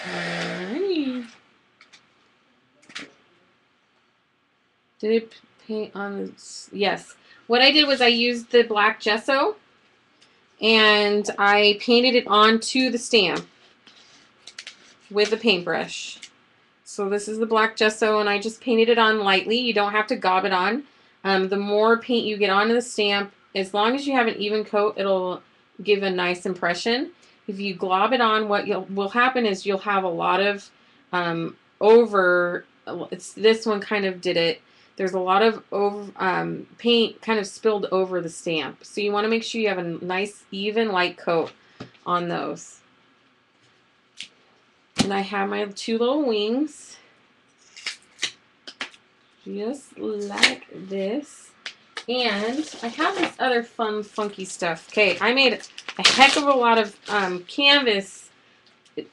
Alrighty. Did it paint on the... Yes. What I did was I used the black gesso and I painted it onto the stamp with a paintbrush. So this is the black gesso and I just painted it on lightly. You don't have to gob it on. The more paint you get onto the stamp, as long as you have an even coat, it'll give a nice impression. If you glob it on, what will happen is you'll have a lot of this one kind of did it. There's a lot of paint kind of spilled over the stamp. So you want to make sure you have a nice, even, light coat on those. And I have my two little wings. Just like this. And I have this other fun, funky stuff. Okay, I made a heck of a lot of canvas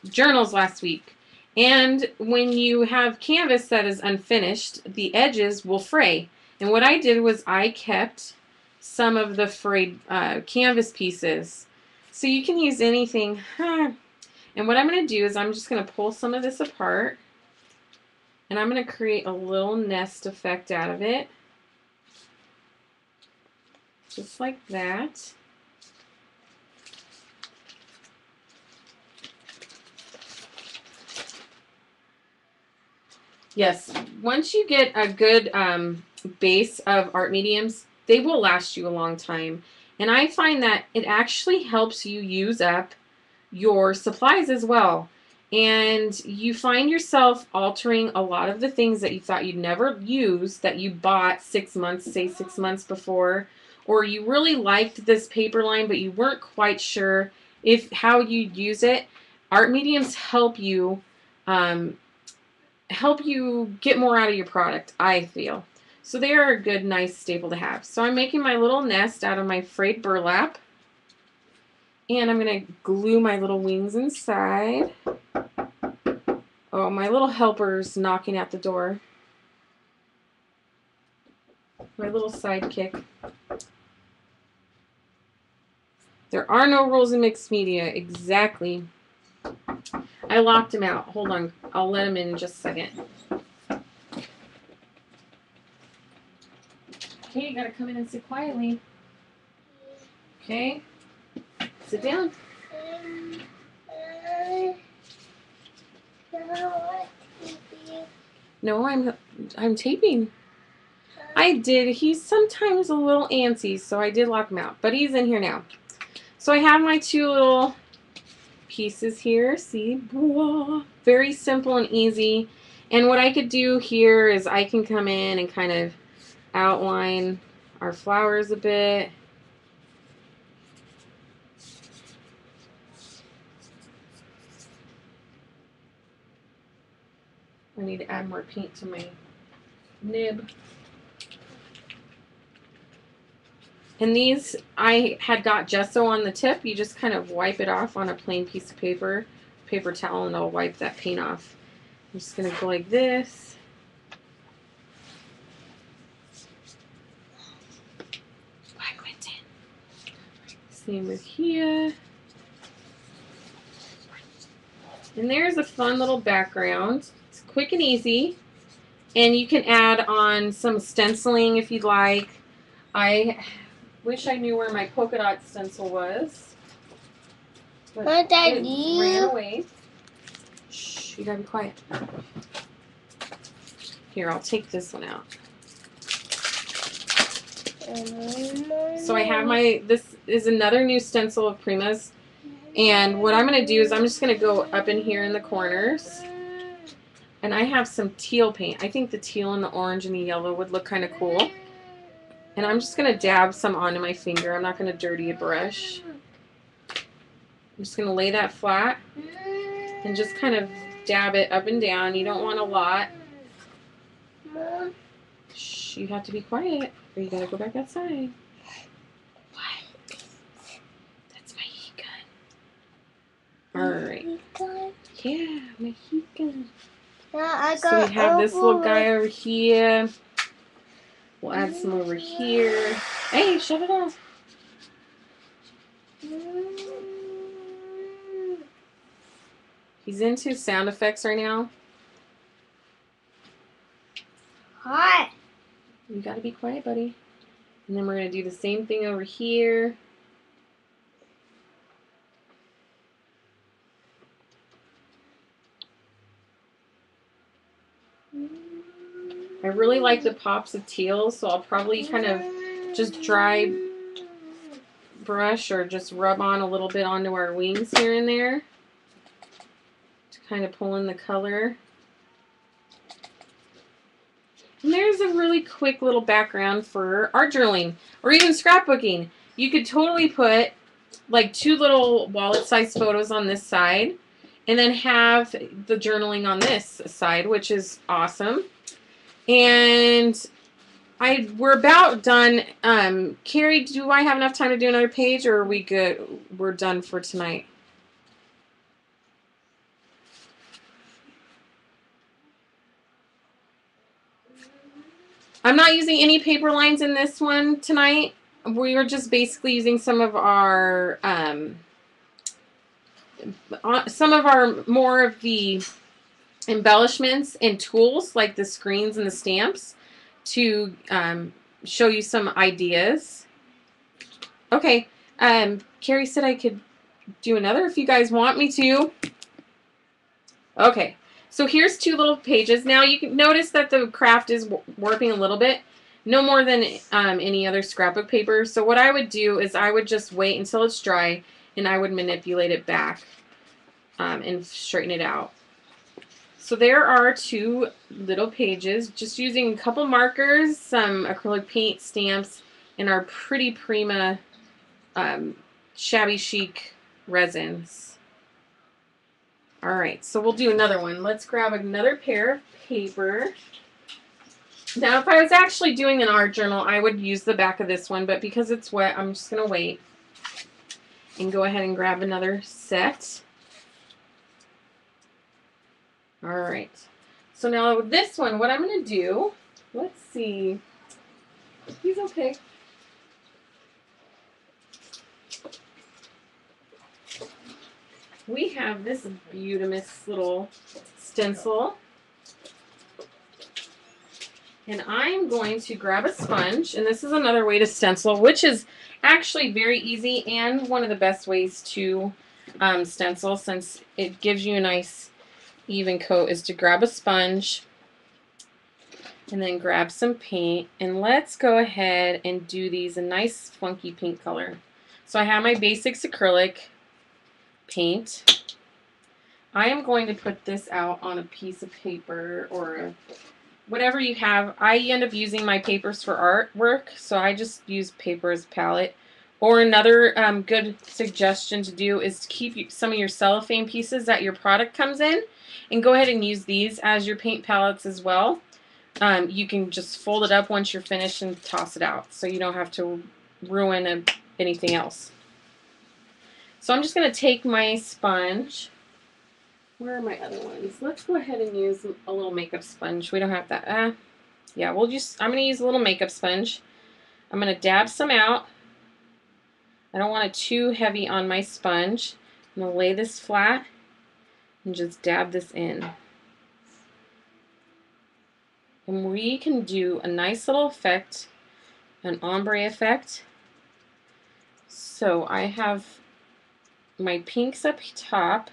journals last week. And when you have canvas that is unfinished, the edges will fray. And what I did was I kept some of the frayed canvas pieces. So you can use anything. And what I'm going to do is I'm just going to pull some of this apart. And I'm going to create a little nest effect out of it. Just like that. Yes, once you get a good base of art mediums, they will last you a long time. And I find that it actually helps you use up your supplies as well. And you find yourself altering a lot of the things that you thought you'd never use that you bought 6 months, say 6 months before, or you really liked this paper line but you weren't quite sure how you'd use it. Art mediums help you get more out of your product, I feel. So they are a good, nice staple to have. So I'm making my little nest out of my frayed burlap. And I'm going to glue my little wings inside. Oh, my little helper's knocking at the door. My little sidekick. There are no rules in mixed media. Exactly. I locked him out. Hold on. I'll let him in just a second. Okay, you gotta come in and sit quietly. Okay. Sit down. No, I'm taping. I did. He's sometimes a little antsy, so I did lock him out. But he's in here now. So I have my two little pieces here. See? Very simple and easy. And what I could do here is I can come in and kind of outline our flowers a bit. I need to add more paint to my nib. And these, I had got gesso on the tip. You just kind of wipe it off on a plain piece of paper towel, and it'll wipe that paint off. I'm just going to go like this. Bye, Quentin. Same with here. And there's a fun little background. It's quick and easy. And you can add on some stenciling if you'd like. I wish I knew where my polka dot stencil was. But it ran away. Shh, you gotta be quiet. Here, I'll take this one out. So I have this is another new stencil of Prima's. And what I'm going to do is I'm just going to go up in here in the corners. And I have some teal paint. I think the teal and the orange and the yellow would look kind of cool. And I'm just going to dab some onto my finger. I'm not going to dirty a brush. I'm just going to lay that flat and just kind of dab it up and down. You don't want a lot. Shh, you have to be quiet or you got to go back outside. Alright. Yeah, my heat gun. So we have this little guy over here. We'll add some over here. Hey, shut it off. He's into sound effects right now. Hot. You gotta be quiet, buddy. And then we're gonna do the same thing over here. I really like the pops of teal, so I'll probably kind of just dry brush or just rub on a little bit onto our wings here and there to kind of pull in the color. And there's a really quick little background for art journaling or even scrapbooking. You could totally put like 2 little wallet-sized photos on this side and then have the journaling on this side, which is awesome. And we're about done. Carrie, do I have enough time to do another page, or are we good? We're done for tonight. I'm not using any paper lines in this one tonight. We were just basically using some of our more of the embellishments and tools, like the screens and the stamps, to show you some ideas. Okay, Carrie said I could do another if you guys want me to. Okay, so here's 2 little pages. Now you can notice that the craft is warping a little bit, no more than any other scrapbook paper. So what I would do is I would just wait until it's dry, and I would manipulate it back and straighten it out. So there are 2 little pages, just using a couple markers, some acrylic paint, stamps, and our pretty Prima shabby chic resins. Alright, so we'll do another one. Let's grab another pair of paper. Now, if I was actually doing an art journal, I would use the back of this one, but because it's wet, I'm just going to wait and go ahead and grab another set. Alright, so now with this one, what I'm going to do, let's see. He's okay. We have this beautiful little stencil. And I'm going to grab a sponge, and this is another way to stencil, which is actually very easy and one of the best ways to stencil, since it gives you a nice even coat, is to grab a sponge and then grab some paint. And let's go ahead and do these a nice funky pink color. So I have my basics acrylic paint. I am going to put this out on a piece of paper or whatever you have. I end up using my papers for artwork, so I just use paper as a palette. Or another good suggestion to do is to keep some of your cellophane pieces that your product comes in, and go ahead and use these as your paint palettes as well. You can just fold it up once you're finished and toss it out, so you don't have to ruin anything else. So I'm just going to take my sponge. Where are my other ones? Let's go ahead and use a little makeup sponge. We don't have that. Yeah, I'm going to use a little makeup sponge. I'm going to dab some out. I don't want it too heavy on my sponge. I'm going to lay this flat and just dab this in. And we can do a nice little effect, an ombre effect. So I have my pinks up top.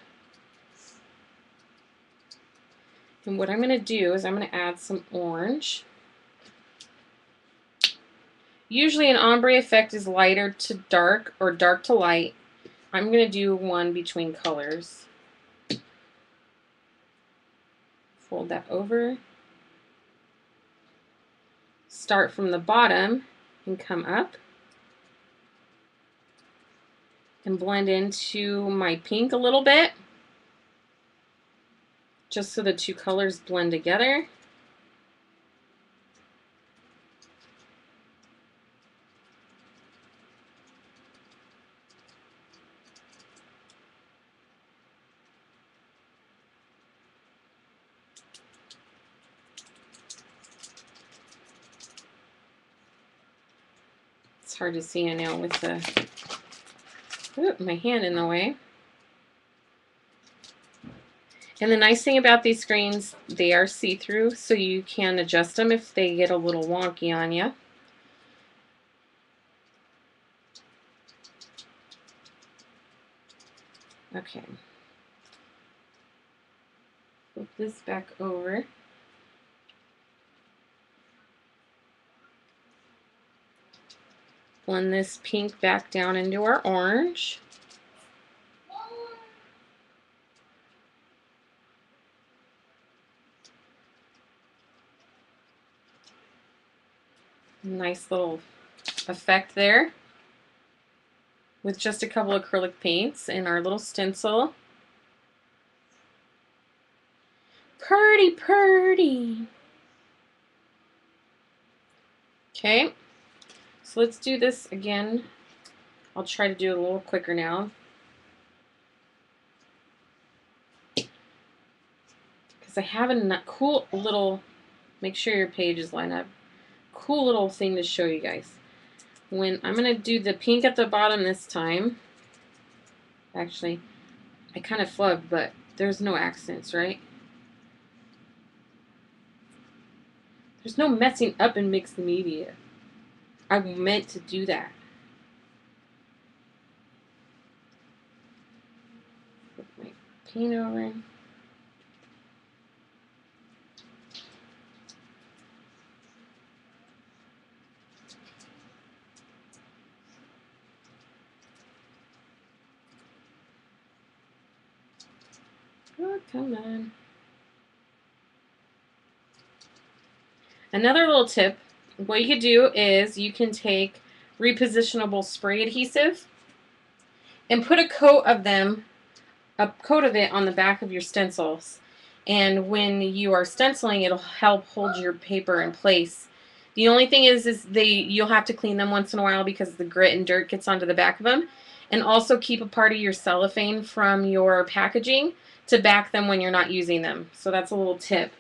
And what I'm going to do is I'm going to add some orange. Usually an ombre effect is lighter to dark or dark to light. I'm going to do one between colors. Fold that over. Start from the bottom and come up. And blend into my pink a little bit, just so the 2 colors blend together. It's hard to see, I know, with the my hand in the way. And the nice thing about these screens, they are see-through, so you can adjust them if they get a little wonky on you. Okay. Flip this back over. Blend this pink back down into our orange. Nice little effect there with just a couple of acrylic paints and our little stencil. Pretty, pretty. Okay, so let's do this again. I'll try to do it a little quicker now. Because I have a cool little, make sure your pages line up, cool little thing to show you guys. When I'm going to do the pink at the bottom this time, actually, I kind of flubbed, but there's no accents, right? There's no messing up in mixed media. I meant to do that. Put my paint over. Oh, come on. Another little tip, what you could do is you can take repositionable spray adhesive and put a coat of it on the back of your stencils. And when you are stenciling, it'll help hold your paper in place. The only thing is you'll have to clean them once in a while because the grit and dirt gets onto the back of them. And also keep a part of your cellophane from your packaging to back them when you're not using them. So that's a little tip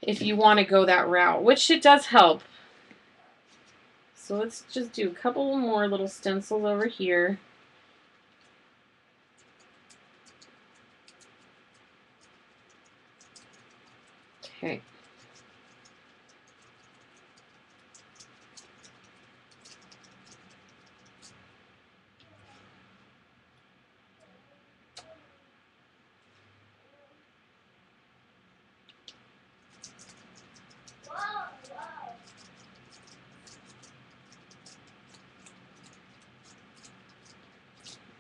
if you want to go that route, which it does help. So let's just do a couple more little stencils over here. Okay.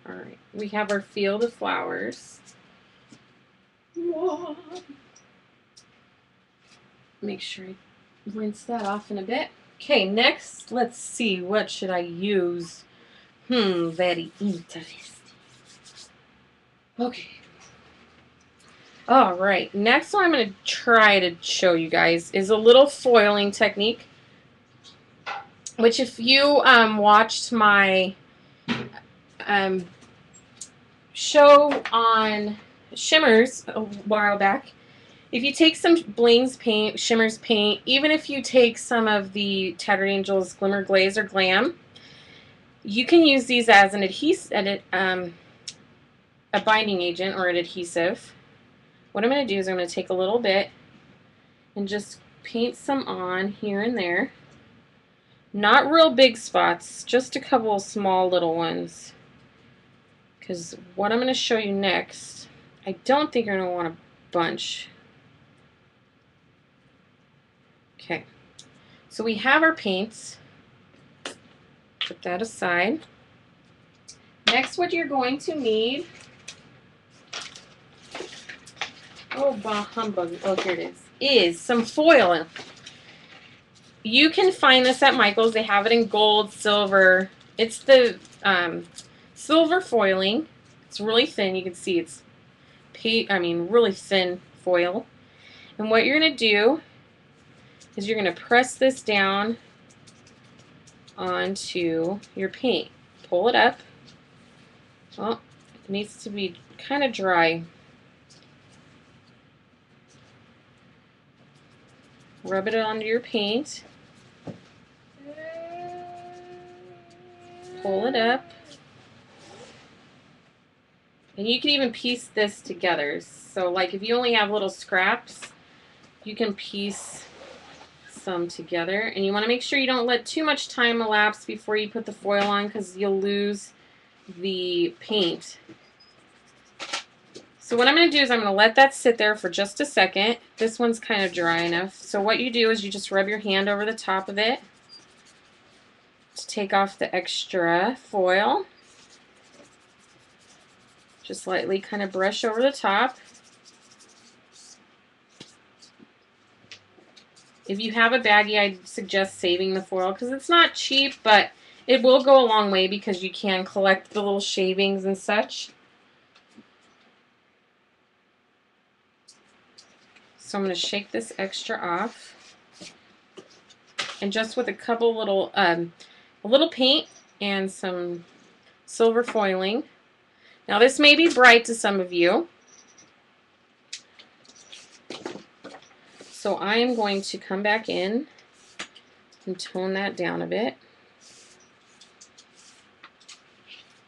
All right, we have our field of flowers. Whoa. Make sure I rinse that off in a bit. Okay, next, let's see, what should I use? Very interesting. Okay. All right, next one I'm going to try to show you guys is a little foiling technique, which if you watched my show on shimmers a while back, if you take some Bling's paint, Shimmers paint, even if you take some of the Tattered Angels Glimmer Glaze or Glam, you can use these as an a binding agent or an adhesive. What I'm going to do is I'm going to take a little bit and just paint some on here and there. Not real big spots, just a couple of small little ones. Because what I'm going to show you next, I don't think you're going to want a bunch. Okay, so we have our paints. Put that aside. Next, what you're going to need, oh, bah humbug, oh, here it is some foil. You can find this at Michael's. They have it in gold, silver. It's the silver foiling. It's really thin. You can see it's really thin foil. And what you're going to do is you're going to press this down onto your paint. Pull it up. Well, it needs to be kind of dry. Rub it onto your paint. Pull it up. And you can even piece this together. So like if you only have little scraps, you can piece some together. And you want to make sure you don't let too much time elapse before you put the foil on because you'll lose the paint. So what I'm going to do is I'm going to let that sit there for just a second. This one's kind of dry enough. So what you do is you just rub your hand over the top of it to take off the extra foil. Just lightly kind of brush over the top. If you have a baggie, I'd suggest saving the foil because it's not cheap, but it will go a long way because you can collect the little shavings and such. So I'm going to shake this extra off. and just with a couple little, a little paint and some silver foiling. Now this may be bright to some of you, so I am going to come back in and tone that down a bit.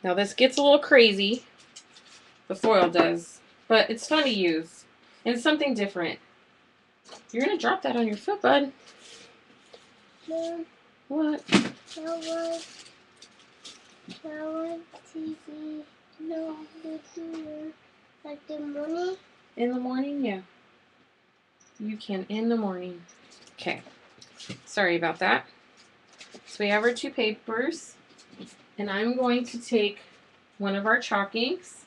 Now this gets a little crazy, the foil does, but it's fun to use, and it's something different. You're going to drop that on your foot, bud. Mom, What? I want TV. No, the dinner. Like the morning. In the morning? Yeah. You can in the morning. Okay. Sorry about that. So we have our two papers, and I'm going to take one of our chalk inks.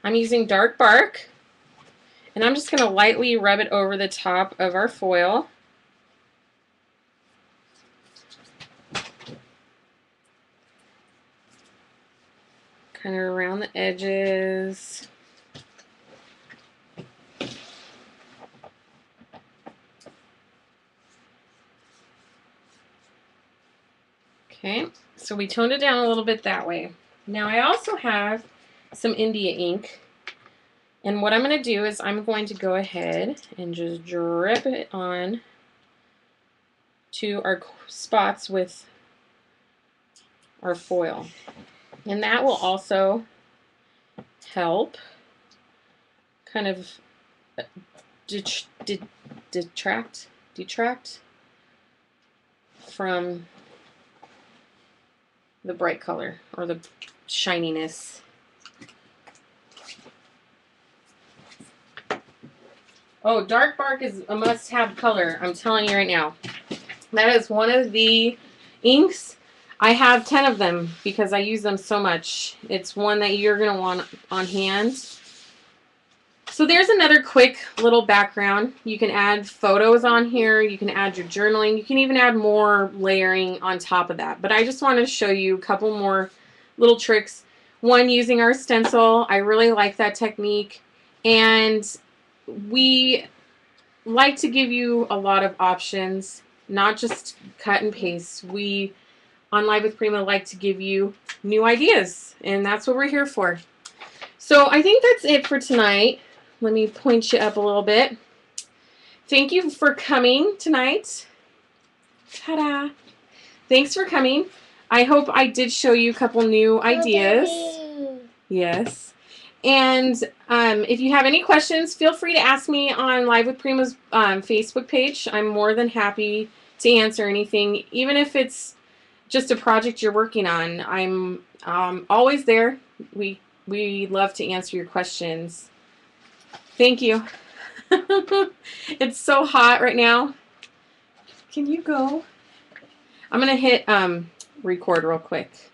I'm using dark bark, and I'm just going to lightly rub it over the top of our foil. Kind of around the edges. Okay, so we toned it down a little bit that way. Now I also have some India ink, and what I'm going to do is I'm going to go ahead and just drip it on to our spots with our foil. And that will also help kind of detract from the bright color or the shininess. Oh, dark bark is a must-have color. I'm telling you right now. That is one of the inks. I have 10 of them because I use them so much. It's one that you're going to want on hand. So there's another quick little background. You can add photos on here. You can add your journaling. You can even add more layering on top of that. But I just wanted to show you a couple more little tricks. One, using our stencil. I really like that technique. And we like to give you a lot of options, not just cut and paste. We on Live with Prima like to give you new ideas, and that's what we're here for. So I think that's it for tonight. Let me point you up a little bit. Thank you for coming tonight. Ta-da! Thanks for coming. I hope I did show you a couple new ideas. Yes. And if you have any questions, feel free to ask me on Live with Prima's Facebook page. I'm more than happy to answer anything, even if it's just a project you're working on. I'm always there. We love to answer your questions. Thank you. It's so hot right now. Can you go? I'm going to hit record real quick.